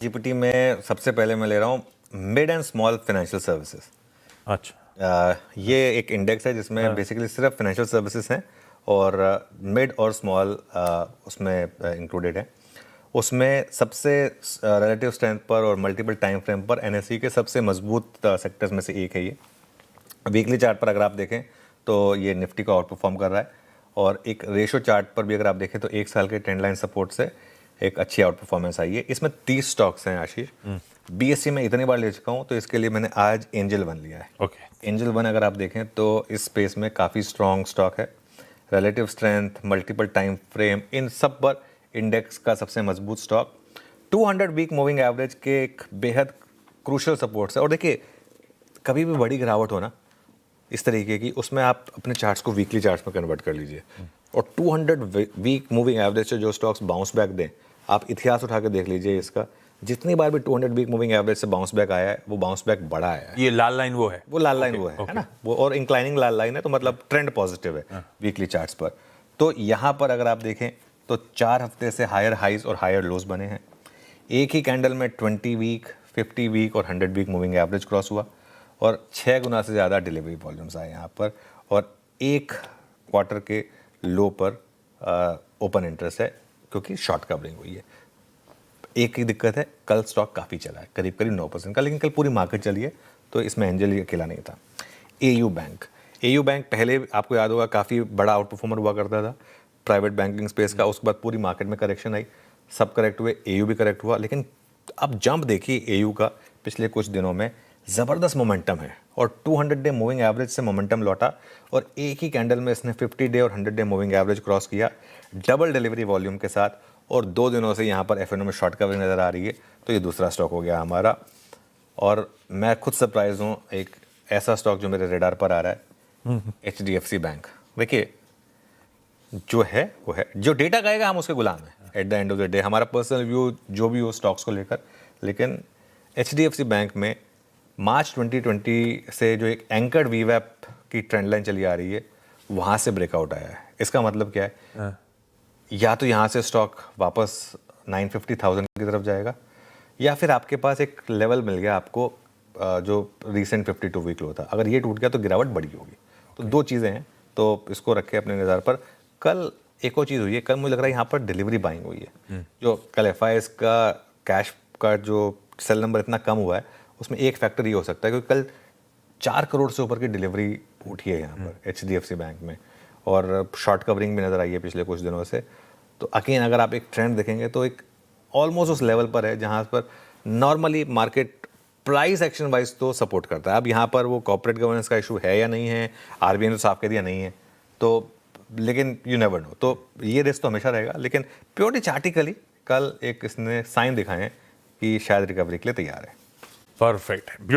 GPT में सबसे पहले मैं ले रहा हूँ mid and small financial services. अच्छा, ये एक इंडेक्स है जिसमें बेसिकली सिर्फ फाइनेंशियल सर्विसेज हैं और मिड और स्मॉल उसमें इंक्लूडेड है। उसमें सबसे रिलेटिव स्ट्रेंथ पर और मल्टीपल टाइम फ्रेम पर एनएसई के सबसे मजबूत सेक्टर्स में से एक है ये। वीकली चार्ट पर अगर आप देखें तो ये निफ्टी को आउट परफॉर्म कर रहा है और एक रेशो चार्ट पर भी अगर आप देखें तो एक साल के ट्रेंड लाइन सपोर्ट से एक अच्छी आउट परफॉर्मेंस आई है। इसमें 30 स्टॉक्स हैं आशीष। बीएससी में इतनी बार ले चुका हूँ तो इसके लिए मैंने आज एंजल वन लिया है। ओके। एंजल वन अगर आप देखें तो इस स्पेस में काफ़ी स्ट्रॉन्ग स्टॉक है। Relative strength, multiple time frame, इन सब पर इंडेक्स का सबसे मजबूत स्टॉक। 200 वीक मूविंग एवरेज के एक बेहद क्रूशल सपोर्ट्स है। और देखिए, कभी भी बड़ी गिरावट हो ना इस तरीके की, उसमें आप अपने चार्ट्स को वीकली चार्ट्स में कन्वर्ट कर लीजिए और 200 वीक मूविंग एवरेज से जो स्टॉक्स बाउंस बैक दें, आप इतिहास उठा के देख लीजिए इसका। जितनी बार भी 200 वीक मूविंग एवरेज से बाउंस बैक आया है वो बाउंस बैक बड़ा आया है। ये लाल लाइन वो है, वो लाल लाइन वो है ना, वो और इंक्लाइनिंग लाल लाइन है, तो मतलब ट्रेंड पॉजिटिव है वीकली चार्ट्स पर। तो यहाँ पर अगर आप देखें तो 4 हफ्ते से हायर हाइज और हायर लोज बने हैं। एक ही कैंडल में 20 वीक, 50 वीक और 100 वीक मूविंग एवरेज क्रॉस हुआ और 6 गुना से ज़्यादा डिलीवरी वॉल्यूम्स आए यहाँ पर। और एक क्वार्टर के लो पर ओपन इंटरेस्ट है क्योंकि शॉर्ट कवरिंग हुई है। एक ही दिक्कत है, कल स्टॉक काफ़ी चला है, करीब करीब 9% का, लेकिन कल पूरी मार्केट चली है तो इसमें एंजल ही अकेला नहीं था। एयू बैंक पहले आपको याद होगा काफ़ी बड़ा आउट परफॉर्मर हुआ करता था प्राइवेट बैंकिंग स्पेस का। उसके बाद पूरी मार्केट में करेक्शन आई, सब करेक्ट हुए, एयू भी करेक्ट हुआ। लेकिन अब जंप देखिए एयू का पिछले कुछ दिनों में ज़बरदस्त मोमेंटम है और 200 डे मूविंग एवरेज से मोमेंटम लौटा और एक ही कैंडल में इसने 50 डे और 100 डे मूविंग एवरेज क्रॉस किया डबल डिलीवरी वॉल्यूम के साथ। और 2 दिनों से यहाँ पर एफएनओ में शॉर्ट कवरिंग नज़र आ रही है, तो ये दूसरा स्टॉक हो गया हमारा। और मैं खुद सरप्राइज हूँ, एक ऐसा स्टॉक जो मेरे रेडार पर आ रहा है, एचडीएफसी बैंक। देखिए, जो है वो है, जो डेटा कहेगा हम उसके गुलाम हैं at the end of the day, हमारा पर्सनल व्यू जो भी हो स्टॉक्स को लेकर। लेकिन एचडीएफसी बैंक में मार्च 2020 से जो एक एंकर्ड वीवैप की ट्रेंड लाइन चली आ रही है, वहाँ से ब्रेकआउट आया है। इसका मतलब क्या है? या तो यहाँ से स्टॉक वापस 950,000 की तरफ जाएगा या फिर आपके पास एक लेवल मिल गया आपको जो रिसेंट 52 वीक लो था। अगर ये टूट गया तो गिरावट बड़ी होगी। तो 2 चीज़ें हैं, तो इसको रखें अपने नज़र पर। कल एक और चीज़ हुई है, कल मुझे लग रहा है यहाँ पर डिलीवरी बाइंग हुई है। जो कल एफआईएस का कैश का जो सेल नंबर इतना कम हुआ है, उसमें एक फैक्टर ये हो सकता है क्योंकि कल 4 करोड़ से ऊपर की डिलीवरी उठी है यहाँ पर एचडीएफसी बैंक में और शॉर्ट कवरिंग भी नज़र आई है पिछले कुछ दिनों से। तो अगेन अगर आप एक ट्रेंड देखेंगे तो एक ऑलमोस्ट उस लेवल पर है जहाँ पर normally market price action wise तो सपोर्ट करता है। अब यहाँ पर वो कॉर्पोरेट गवर्नेंस का इशू है या नहीं है, आरबीआई ने तो साफ कह दिया नहीं है, तो लेकिन यू नेवर नो, तो ये रिस्क तो हमेशा रहेगा। लेकिन प्योरली चार्टिकली कल एक इसने साइन दिखाए हैं कि शायद रिकवरी के लिए तैयार है। Perfect, beautiful.